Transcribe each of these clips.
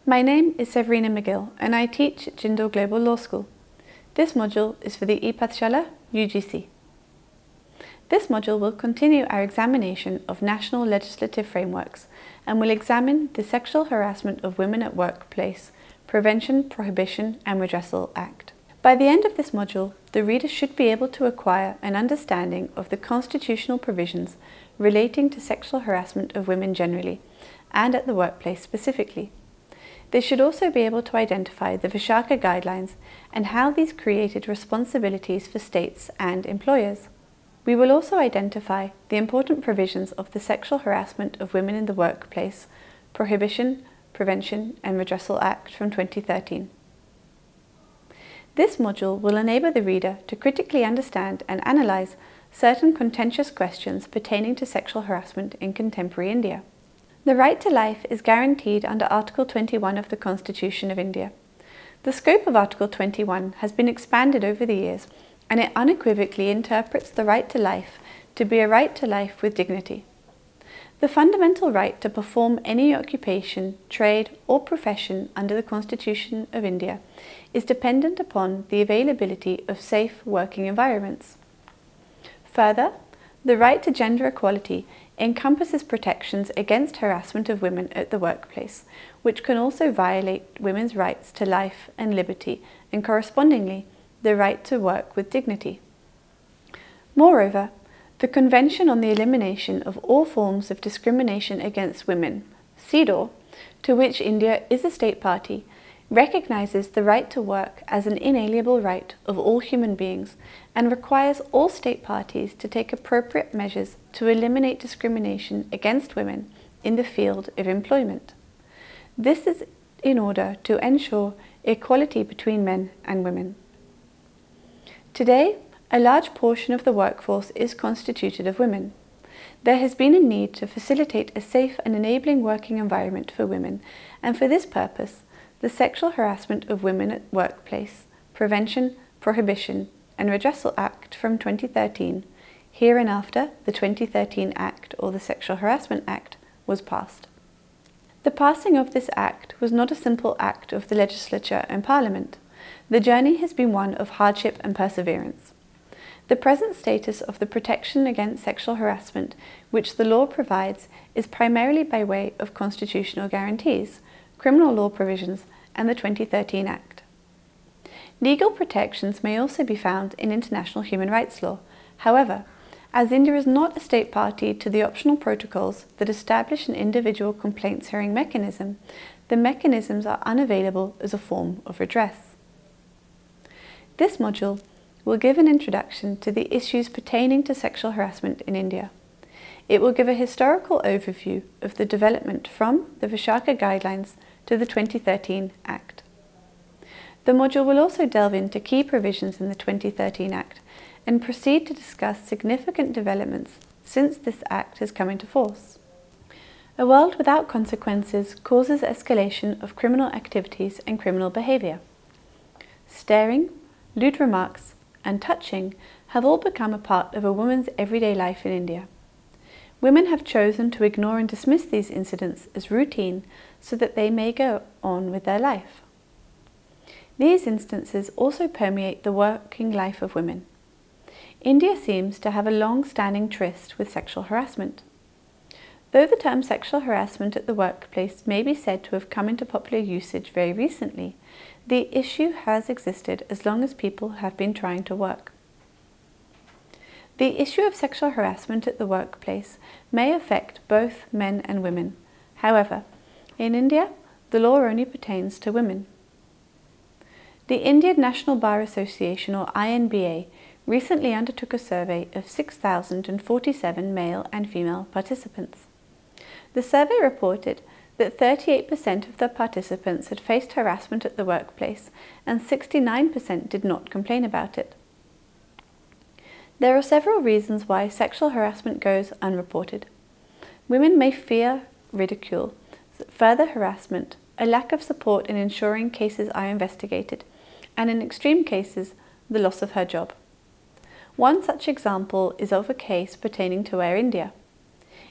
My name is Severina McGill and I teach at Jindal Global Law School. This module is for the E-Pathshala UGC. This module will continue our examination of national legislative frameworks and will examine the Sexual Harassment of Women at Workplace Prevention, Prohibition and Redressal Act. By the end of this module, the reader should be able to acquire an understanding of the constitutional provisions relating to sexual harassment of women generally and at the workplace specifically. They should also be able to identify the Vishaka guidelines and how these created responsibilities for states and employers. We will also identify the important provisions of the Sexual Harassment of Women in the Workplace Prohibition, Prevention and Redressal Act from 2013. This module will enable the reader to critically understand and analyse certain contentious questions pertaining to sexual harassment in contemporary India. The right to life is guaranteed under Article 21 of the Constitution of India. The scope of Article 21 has been expanded over the years, and it unequivocally interprets the right to life to be a right to life with dignity. The fundamental right to perform any occupation, trade or profession under the Constitution of India is dependent upon the availability of safe working environments. Further, the right to gender equality encompasses protections against harassment of women at the workplace, which can also violate women's rights to life and liberty and correspondingly the right to work with dignity. Moreover, the Convention on the Elimination of All Forms of Discrimination Against Women, CEDAW, to which India is a state party, recognises the right to work as an inalienable right of all human beings and requires all state parties to take appropriate measures to eliminate discrimination against women in the field of employment. This is in order to ensure equality between men and women. Today, a large portion of the workforce is constituted of women. There has been a need to facilitate a safe and enabling working environment for women, and for this purpose, the Sexual Harassment of Women at Workplace Prevention, Prohibition and Redressal Act from 2013, hereinafter the 2013 Act or the Sexual Harassment Act, was passed. The passing of this Act was not a simple act of the legislature and Parliament. The journey has been one of hardship and perseverance. The present status of the protection against sexual harassment which the law provides is primarily by way of constitutional guarantees, criminal law provisions and the 2013 Act. Legal protections may also be found in international human rights law. However, as India is not a state party to the optional protocols that establish an individual complaints hearing mechanism, the mechanisms are unavailable as a form of redress. This module will give an introduction to the issues pertaining to sexual harassment in India. It will give a historical overview of the development from the Vishaka Guidelines to the 2013 Act. The module will also delve into key provisions in the 2013 Act and proceed to discuss significant developments since this Act has come into force. A world without consequences causes escalation of criminal activities and criminal behaviour. Staring, lewd remarks and touching have all become a part of a woman's everyday life in India. Women have chosen to ignore and dismiss these incidents as routine so that they may go on with their life. These instances also permeate the working life of women. India seems to have a long-standing tryst with sexual harassment. Though the term sexual harassment at the workplace may be said to have come into popular usage very recently, the issue has existed as long as people have been trying to work. The issue of sexual harassment at the workplace may affect both men and women. However, in India, the law only pertains to women. The Indian National Bar Association, or INBA, recently undertook a survey of 6,047 male and female participants. The survey reported that 38% of the participants had faced harassment at the workplace and 69% did not complain about it. There are several reasons why sexual harassment goes unreported. Women may fear ridicule, further harassment, a lack of support in ensuring cases are investigated, and in extreme cases, the loss of her job. One such example is of a case pertaining to Air India.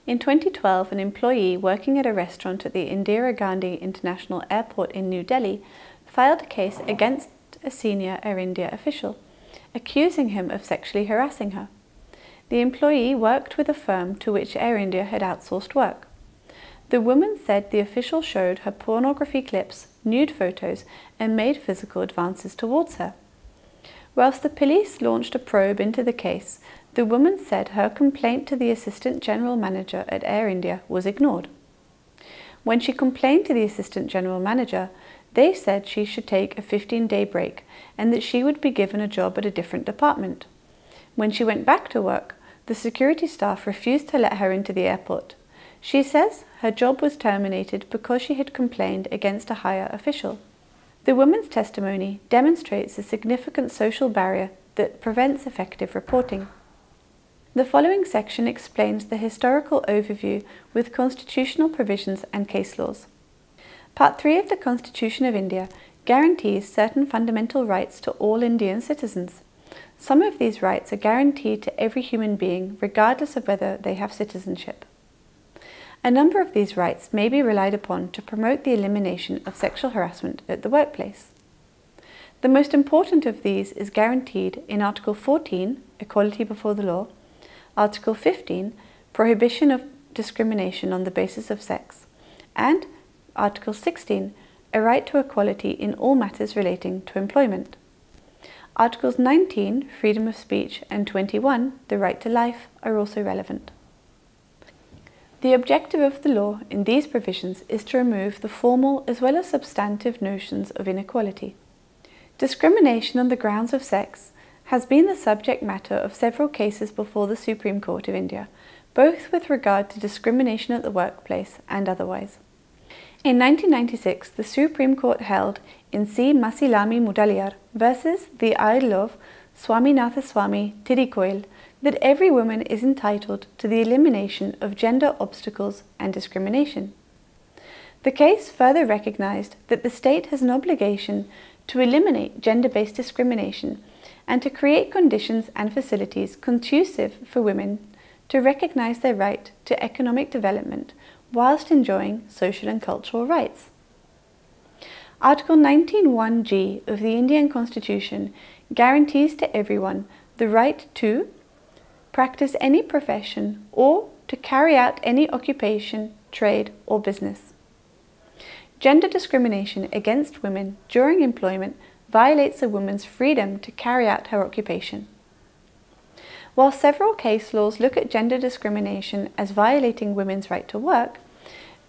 In 2012, an employee working at a restaurant at the Indira Gandhi International Airport in New Delhi filed a case against a senior Air India official, accusing him of sexually harassing her. The employee worked with a firm to which Air India had outsourced work. The woman said the official showed her pornography clips, nude photos, and made physical advances towards her. Whilst the police launched a probe into the case, the woman said her complaint to the Assistant General Manager at Air India was ignored. When she complained to the Assistant General Manager, they said she should take a 15-day break and that she would be given a job at a different department. When she went back to work, the security staff refused to let her into the airport. She says her job was terminated because she had complained against a higher official. The woman's testimony demonstrates a significant social barrier that prevents effective reporting. The following section explains the historical overview with constitutional provisions and case laws. Part 3 of the Constitution of India guarantees certain fundamental rights to all Indian citizens. Some of these rights are guaranteed to every human being, regardless of whether they have citizenship. A number of these rights may be relied upon to promote the elimination of sexual harassment at the workplace. The most important of these is guaranteed in Article 14, Equality before the law, Article 15, Prohibition of discrimination on the basis of sex, and Article 16, a right to equality in all matters relating to employment. Articles 19, freedom of speech, and 21, the right to life, are also relevant. The objective of the law in these provisions is to remove the formal as well as substantive notions of inequality. Discrimination on the grounds of sex has been the subject matter of several cases before the Supreme Court of India, both with regard to discrimination at the workplace and otherwise. In 1996, the Supreme Court held in C. Masilami Mudaliar versus the Idol of Swaminathaswamy Tirikoil that every woman is entitled to the elimination of gender obstacles and discrimination. The case further recognized that the state has an obligation to eliminate gender-based discrimination and to create conditions and facilities conducive for women to recognize their right to economic development whilst enjoying social and cultural rights. Article 19(1)(g) of the Indian Constitution guarantees to everyone the right to practice any profession or to carry out any occupation, trade or business. Gender discrimination against women during employment violates a woman's freedom to carry out her occupation. While several case laws look at gender discrimination as violating women's right to work,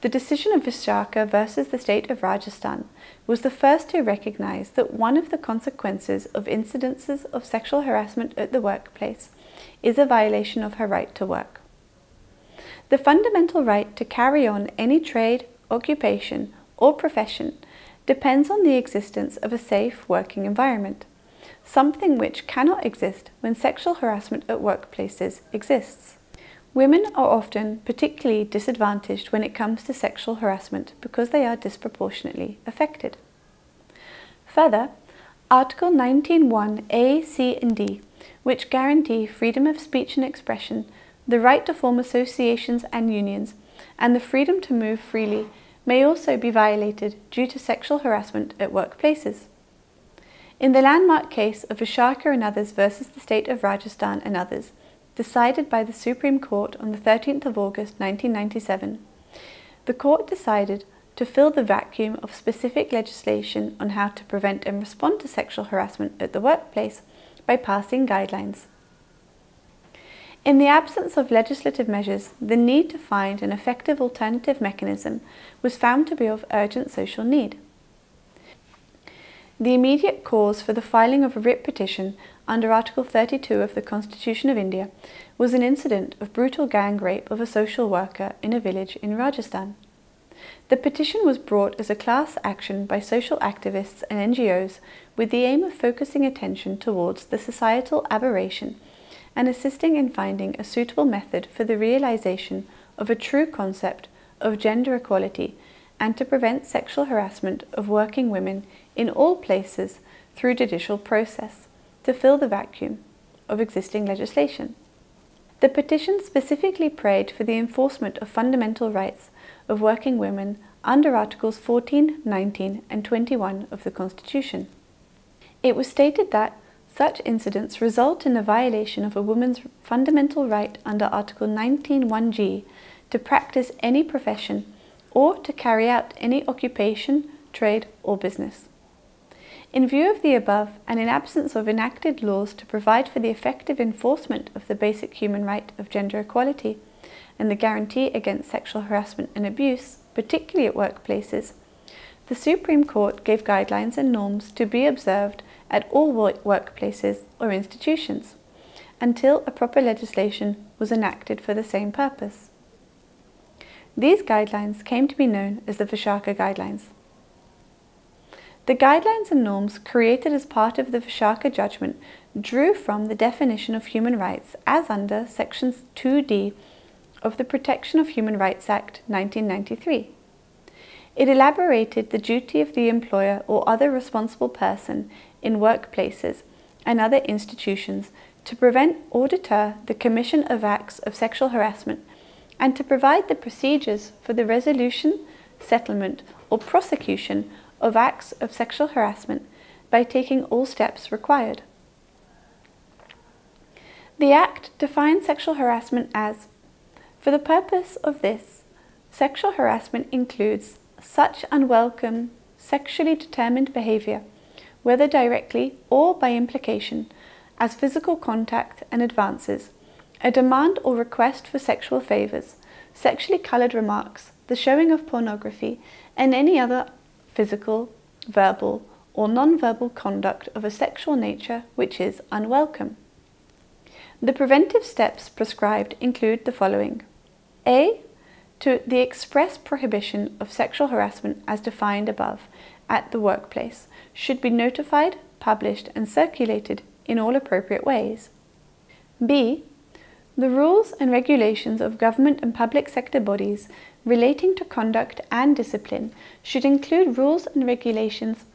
the decision of Vishaka versus the state of Rajasthan was the first to recognize that one of the consequences of incidences of sexual harassment at the workplace is a violation of her right to work. The fundamental right to carry on any trade, occupation, or profession depends on the existence of a safe working environment, something which cannot exist when sexual harassment at workplaces exists. Women are often particularly disadvantaged when it comes to sexual harassment because they are disproportionately affected. Further, Article 19(1)(a), (c) and (d), which guarantee freedom of speech and expression, the right to form associations and unions, and the freedom to move freely, may also be violated due to sexual harassment at workplaces. In the landmark case of Vishaka and others versus the state of Rajasthan and others, decided by the Supreme Court on the 13th of August 1997, the court decided to fill the vacuum of specific legislation on how to prevent and respond to sexual harassment at the workplace by passing guidelines. In the absence of legislative measures, the need to find an effective alternative mechanism was found to be of urgent social need. The immediate cause for the filing of a writ petition under Article 32 of the Constitution of India was an incident of brutal gang rape of a social worker in a village in Rajasthan. The petition was brought as a class action by social activists and NGOs with the aim of focusing attention towards the societal aberration and assisting in finding a suitable method for the realization of a true concept of gender equality and to prevent sexual harassment of working women in all places through judicial process to fill the vacuum of existing legislation. The petition specifically prayed for the enforcement of fundamental rights of working women under Articles 14, 19 and 21 of the Constitution. It was stated that such incidents result in a violation of a woman's fundamental right under Article 19(1)(g) to practice any profession or to carry out any occupation, trade or business. In view of the above, and in absence of enacted laws to provide for the effective enforcement of the basic human right of gender equality and the guarantee against sexual harassment and abuse, particularly at workplaces, the Supreme Court gave guidelines and norms to be observed at all workplaces or institutions until a proper legislation was enacted for the same purpose. These guidelines came to be known as the Vishaka Guidelines. The guidelines and norms created as part of the Vishaka judgment drew from the definition of human rights as under Section 2D of the Protection of Human Rights Act 1993. It elaborated the duty of the employer or other responsible person in workplaces and other institutions to prevent or deter the commission of acts of sexual harassment and to provide the procedures for the resolution, settlement or prosecution of acts of sexual harassment by taking all steps required. The Act defines sexual harassment as, for the purpose of this, sexual harassment includes such unwelcome, sexually determined behaviour, whether directly or by implication, as physical contact and advances, a demand or request for sexual favours, sexually coloured remarks, the showing of pornography, and any other physical, verbal, or non-verbal conduct of a sexual nature which is unwelcome. The preventive steps prescribed include the following. A. To the express prohibition of sexual harassment as defined above at the workplace should be notified, published and circulated in all appropriate ways. B. The rules and regulations of government and public sector bodies relating to conduct and discipline should include rules and regulations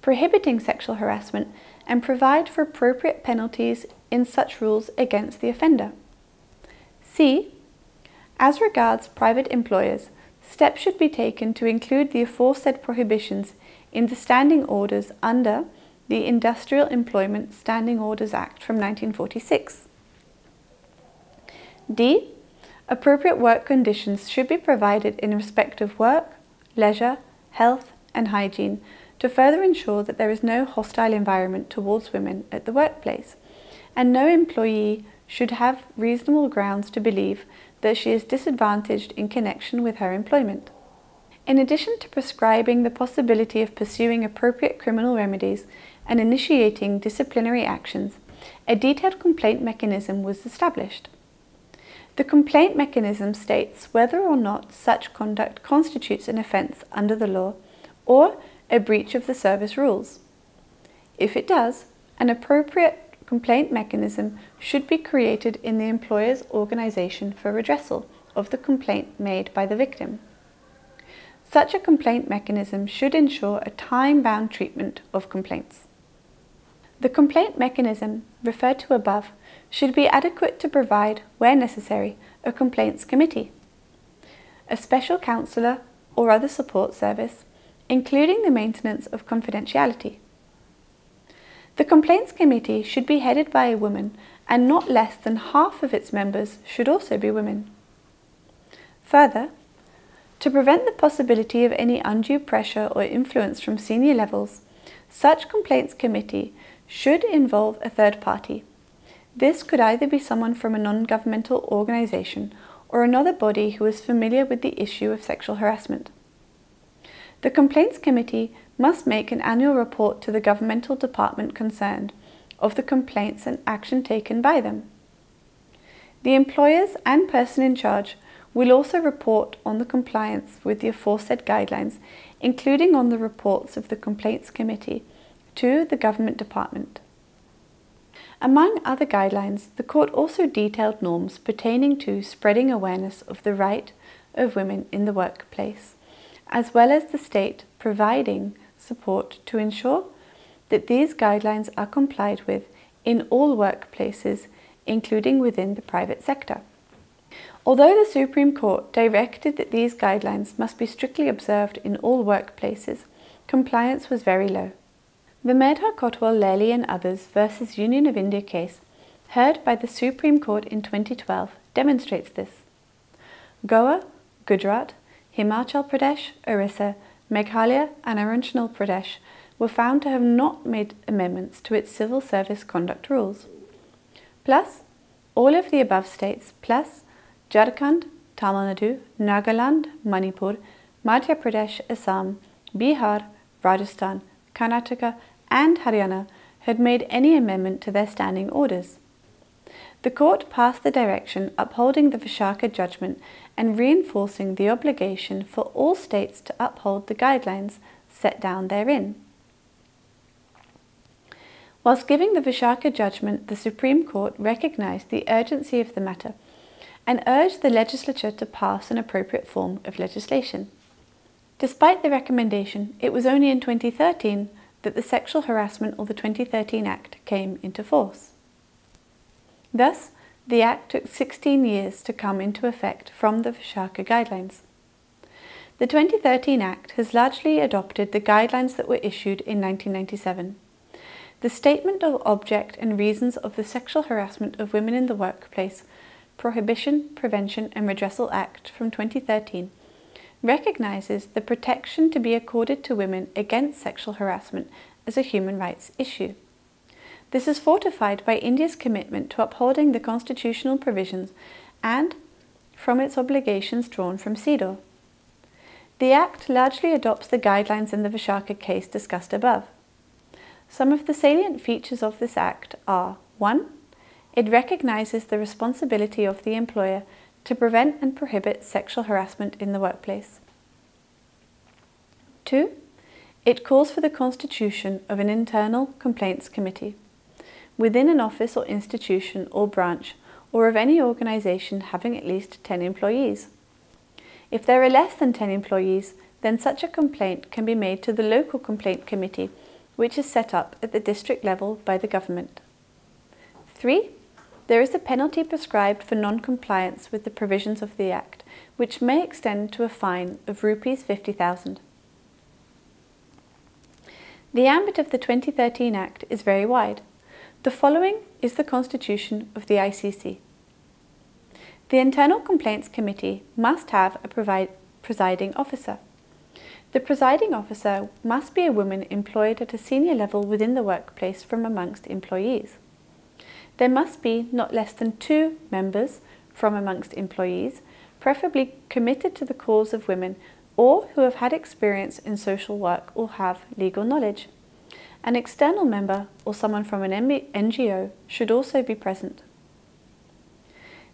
prohibiting sexual harassment and provide for appropriate penalties in such rules against the offender. C. As regards private employers, steps should be taken to include the aforesaid prohibitions in the standing orders under the Industrial Employment Standing Orders Act from 1946. D. Appropriate work conditions should be provided in respect of work, leisure, health and hygiene to further ensure that there is no hostile environment towards women at the workplace, and no employee should have reasonable grounds to believe that she is disadvantaged in connection with her employment. In addition to prescribing the possibility of pursuing appropriate criminal remedies and initiating disciplinary actions, a detailed complaint mechanism was established. The complaint mechanism states whether or not such conduct constitutes an offence under the law or a breach of the service rules. If it does, an appropriate complaint mechanism should be created in the employer's organisation for redressal of the complaint made by the victim. Such a complaint mechanism should ensure a time-bound treatment of complaints. The complaint mechanism referred to above should be adequate to provide, where necessary, a complaints committee, a special counsellor or other support service, including the maintenance of confidentiality. The complaints committee should be headed by a woman, and not less than half of its members should also be women. Further, to prevent the possibility of any undue pressure or influence from senior levels, such complaints committee should involve a third party. This could either be someone from a non-governmental organisation or another body who is familiar with the issue of sexual harassment. The Complaints Committee must make an annual report to the governmental department concerned of the complaints and action taken by them. The employers and person in charge will also report on the compliance with the aforesaid guidelines, including on the reports of the Complaints Committee to the government department. Among other guidelines, the court also detailed norms pertaining to spreading awareness of the right of women in the workplace, as well as the state providing support to ensure that these guidelines are complied with in all workplaces including within the private sector. Although the Supreme Court directed that these guidelines must be strictly observed in all workplaces, compliance was very low. The Medha Kotwal Lely and others versus Union of India case, heard by the Supreme Court in 2012, demonstrates this. Goa, Gujarat, Himachal Pradesh, Orissa, Meghalaya and Arunachal Pradesh were found to have not made amendments to its civil service conduct rules. Plus, all of the above states, plus Jharkhand, Tamil Nadu, Nagaland, Manipur, Madhya Pradesh, Assam, Bihar, Rajasthan, Karnataka and Haryana had made any amendment to their standing orders. The court passed the direction upholding the Vishaka judgment and reinforcing the obligation for all states to uphold the guidelines set down therein. Whilst giving the Vishaka judgment, the Supreme Court recognised the urgency of the matter and urged the legislature to pass an appropriate form of legislation. Despite the recommendation, it was only in 2013 that the Sexual Harassment or the 2013 Act came into force. Thus, the Act took 16 years to come into effect from the Vishaka guidelines. The 2013 Act has largely adopted the guidelines that were issued in 1997. The Statement of Object and Reasons of the Sexual Harassment of Women in the Workplace, Prohibition, Prevention and Redressal Act from 2013 recognises the protection to be accorded to women against sexual harassment as a human rights issue. This is fortified by India's commitment to upholding the constitutional provisions and from its obligations drawn from CEDAW. The Act largely adopts the guidelines in the Vishaka case discussed above. Some of the salient features of this Act are: 1. It recognises the responsibility of the employer to prevent and prohibit sexual harassment in the workplace. 2. It calls for the constitution of an internal complaints committee within an office or institution or branch or of any organisation having at least 10 employees. If there are less than 10 employees, then such a complaint can be made to the local complaint committee, which is set up at the district level by the government. 3. There is a penalty prescribed for non-compliance with the provisions of the Act, which may extend to a fine of Rs 50,000. The ambit of the 2013 Act is very wide. The following is the constitution of the ICC. The Internal Complaints Committee must have a presiding officer. The presiding officer must be a woman employed at a senior level within the workplace from amongst employees. There must be not less than 2 members from amongst employees, preferably committed to the cause of women or who have had experience in social work or have legal knowledge. An external member or someone from an NGO should also be present.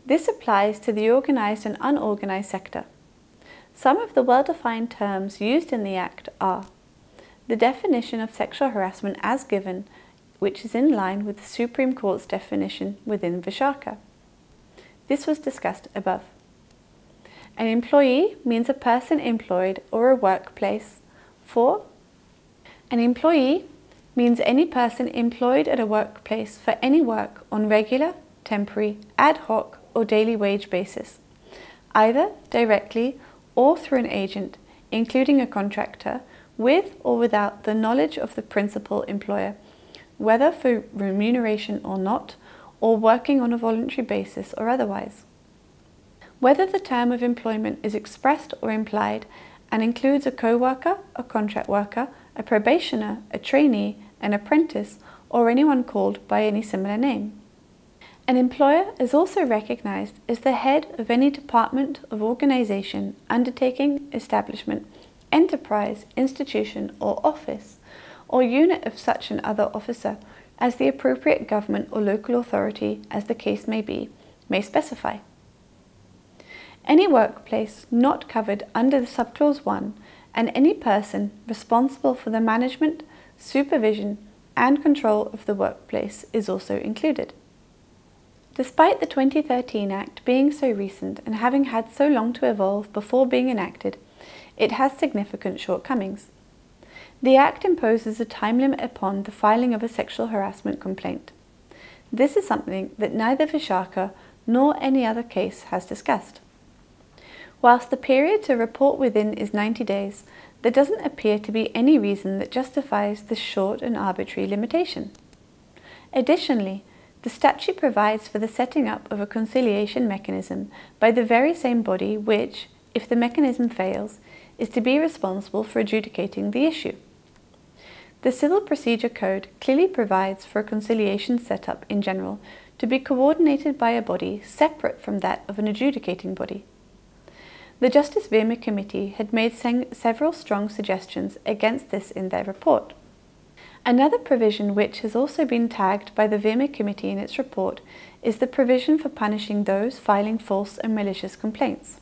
This applies to the organised and unorganised sector. Some of the well-defined terms used in the Act are the definition of sexual harassment as given, which is in line with the Supreme Court's definition within Vishaka. This was discussed above. An employee means a person employed or a workplace for. An employee means any person employed at a workplace for any work on regular, temporary, ad hoc or daily wage basis, either directly or through an agent, including a contractor, with or without the knowledge of the principal employer, whether for remuneration or not, or working on a voluntary basis or otherwise. Whether the term of employment is expressed or implied and includes a co-worker, a contract worker, a probationer, a trainee, an apprentice, or anyone called by any similar name. An employer is also recognised as the head of any department of organisation, undertaking, establishment, enterprise, institution or office, or unit of such an other officer as the appropriate government or local authority, as the case may be, may specify. Any workplace not covered under the subclause 1 and any person responsible for the management, supervision and control of the workplace is also included. Despite the 2013 Act being so recent and having had so long to evolve before being enacted, it has significant shortcomings. The Act imposes a time limit upon the filing of a sexual harassment complaint. This is something that neither Vishaka nor any other case has discussed. Whilst the period to report within is 90 days, there doesn't appear to be any reason that justifies this short and arbitrary limitation. Additionally, the statute provides for the setting up of a conciliation mechanism by the very same body which, if the mechanism fails, is to be responsible for adjudicating the issue. The Civil Procedure Code clearly provides for a conciliation setup in general to be coordinated by a body separate from that of an adjudicating body. The Justice Verma Committee had made several strong suggestions against this in their report. Another provision which has also been tagged by the Verma Committee in its report is the provision for punishing those filing false and malicious complaints.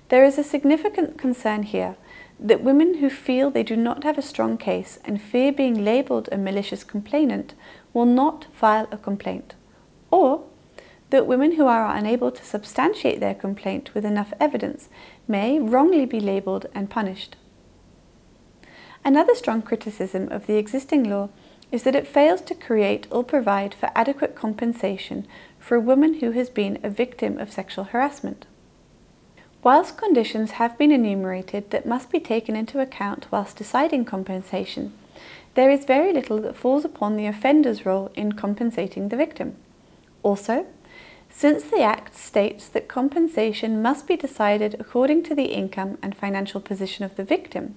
There is a significant concern here that women who feel they do not have a strong case and fear being labelled a malicious complainant will not file a complaint, or that women who are unable to substantiate their complaint with enough evidence may wrongly be labelled and punished. Another strong criticism of the existing law is that it fails to create or provide for adequate compensation for a woman who has been a victim of sexual harassment. Whilst conditions have been enumerated that must be taken into account whilst deciding compensation, there is very little that falls upon the offender's role in compensating the victim. Also, since the Act states that compensation must be decided according to the income and financial position of the victim,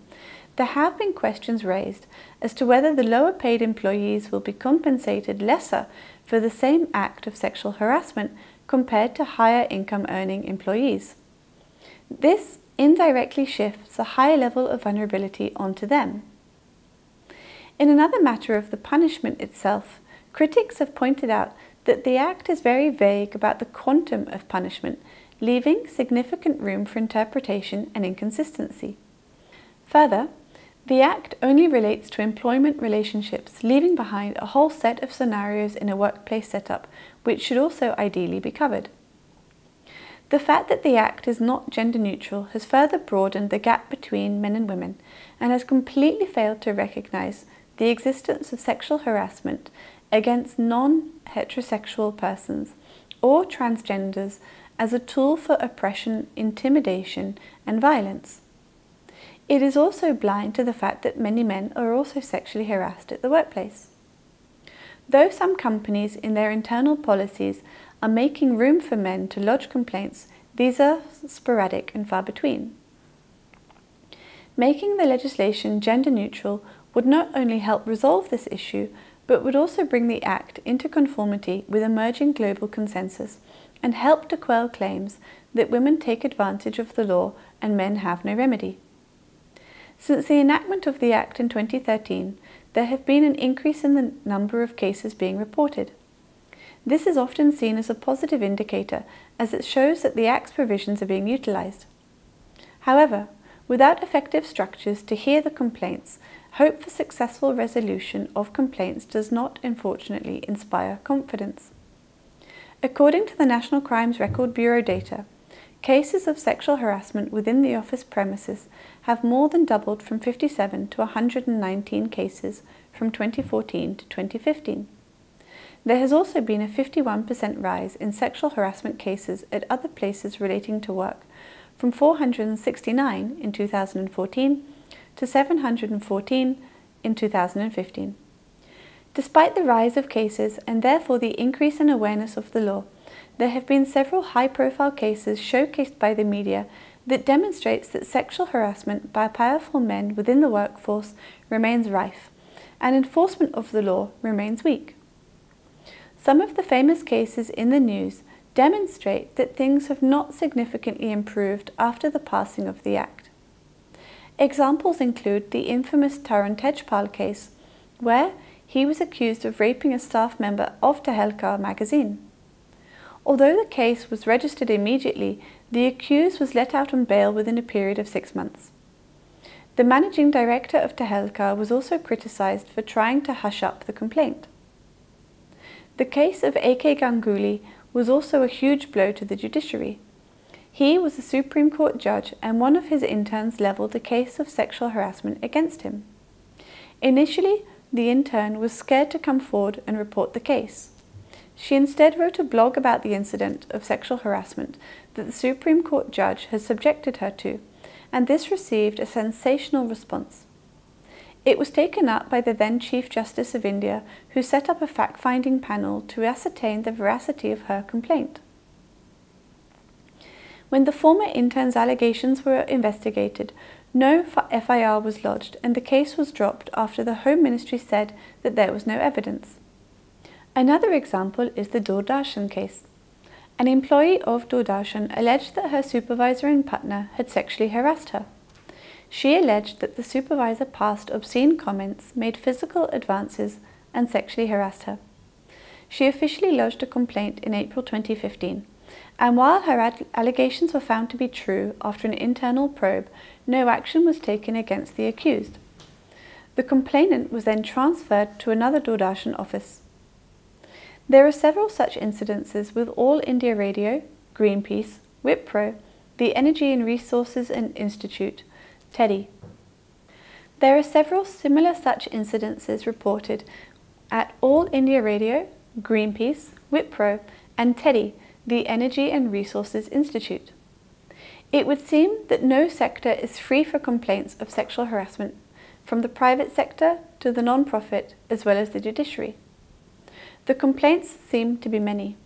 there have been questions raised as to whether the lower paid employees will be compensated lesser for the same act of sexual harassment compared to higher income earning employees. This indirectly shifts a higher level of vulnerability onto them. In another matter of the punishment itself, critics have pointed out that the Act is very vague about the quantum of punishment, leaving significant room for interpretation and inconsistency. Further, the Act only relates to employment relationships, leaving behind a whole set of scenarios in a workplace setup, which should also ideally be covered. The fact that the Act is not gender neutral has further broadened the gap between men and women and has completely failed to recognise the existence of sexual harassment against non-heterosexual persons or transgenders as a tool for oppression, intimidation and violence. It is also blind to the fact that many men are also sexually harassed at the workplace. Though some companies in their internal policies are making room for men to lodge complaints, these are sporadic and far between. Making the legislation gender neutral would not only help resolve this issue, but would also bring the Act into conformity with emerging global consensus and help to quell claims that women take advantage of the law and men have no remedy. Since the enactment of the Act in 2013, there have been an increase in the number of cases being reported. This is often seen as a positive indicator, as it shows that the Act's provisions are being utilised. However, without effective structures to hear the complaints, hope for successful resolution of complaints does not, unfortunately, inspire confidence. According to the National Crimes Record Bureau data, cases of sexual harassment within the office premises have more than doubled from 57 to 119 cases from 2014 to 2015. There has also been a 51% rise in sexual harassment cases at other places relating to work, from 469 in 2014 to 714 in 2015. Despite the rise of cases and therefore the increase in awareness of the law, there have been several high-profile cases showcased by the media that demonstrates that sexual harassment by powerful men within the workforce remains rife, and enforcement of the law remains weak. Some of the famous cases in the news demonstrate that things have not significantly improved after the passing of the Act. Examples include the infamous Tarun Tejpal case, where he was accused of raping a staff member of Tehelka magazine. Although the case was registered immediately, the accused was let out on bail within a period of 6 months. The managing director of Tehelka was also criticised for trying to hush up the complaint. The case of A.K. Ganguly was also a huge blow to the judiciary. He was a Supreme Court judge and one of his interns levelled a case of sexual harassment against him. Initially, the intern was scared to come forward and report the case. She instead wrote a blog about the incident of sexual harassment that the Supreme Court judge has subjected her to, and this received a sensational response. It was taken up by the then Chief Justice of India, who set up a fact-finding panel to ascertain the veracity of her complaint. When the former intern's allegations were investigated, no FIR was lodged and the case was dropped after the Home Ministry said that there was no evidence. Another example is the Doordarshan case. An employee of Doordarshan alleged that her supervisor in Patna had sexually harassed her. She alleged that the supervisor passed obscene comments, made physical advances, and sexually harassed her. She officially lodged a complaint in April 2015, and while her allegations were found to be true after an internal probe, no action was taken against the accused. The complainant was then transferred to another Doordarshan office. There are several such incidences with All India Radio, Greenpeace, Wipro, the Energy and Resources Institute, TEDI. There are several similar such incidences reported at All India Radio, Greenpeace, Wipro, and TEDI, the Energy and Resources Institute. It would seem that no sector is free for complaints of sexual harassment, from the private sector to the non-profit as well as the judiciary. The complaints seem to be many.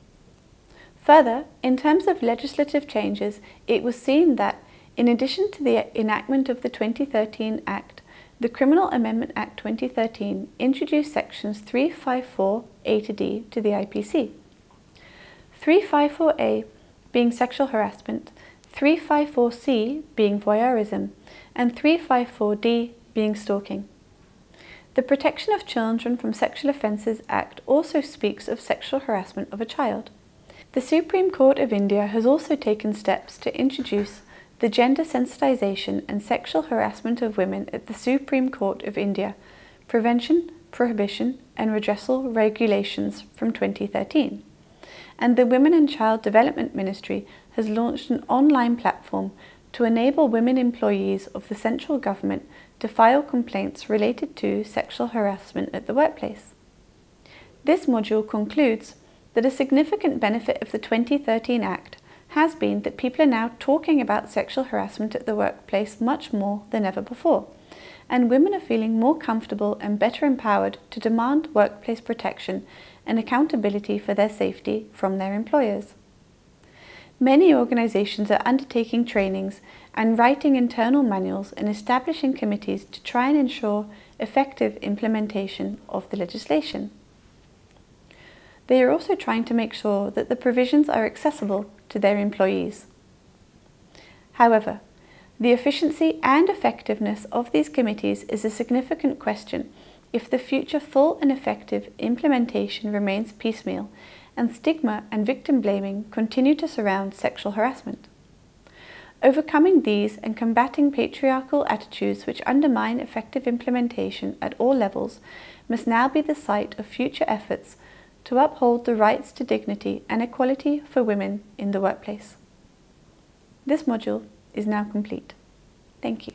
Further, in terms of legislative changes, it was seen that, in addition to the enactment of the 2013 Act, the Criminal Amendment Act 2013 introduced sections 354A to D to the IPC. 354A being sexual harassment, 354C being voyeurism, and 354D being stalking. The Protection of Children from Sexual Offences Act also speaks of sexual harassment of a child. The Supreme Court of India has also taken steps to introduce the Gender Sensitisation and Sexual Harassment of Women at the Supreme Court of India, Prevention, Prohibition and Redressal Regulations from 2013. And the Women and Child Development Ministry has launched an online platform to enable women employees of the central government to file complaints related to sexual harassment at the workplace. This module concludes that a significant benefit of the 2013 Act has been that people are now talking about sexual harassment at the workplace much more than ever before, and women are feeling more comfortable and better empowered to demand workplace protection and accountability for their safety from their employers. Many organisations are undertaking trainings and writing internal manuals and establishing committees to try and ensure effective implementation of the legislation. They are also trying to make sure that the provisions are accessible to their employees. However, the efficiency and effectiveness of these committees is a significant question if the future full and effective implementation remains piecemeal and stigma and victim blaming continue to surround sexual harassment. Overcoming these and combating patriarchal attitudes which undermine effective implementation at all levels must now be the site of future efforts to uphold the rights to dignity and equality for women in the workplace. This module is now complete. Thank you.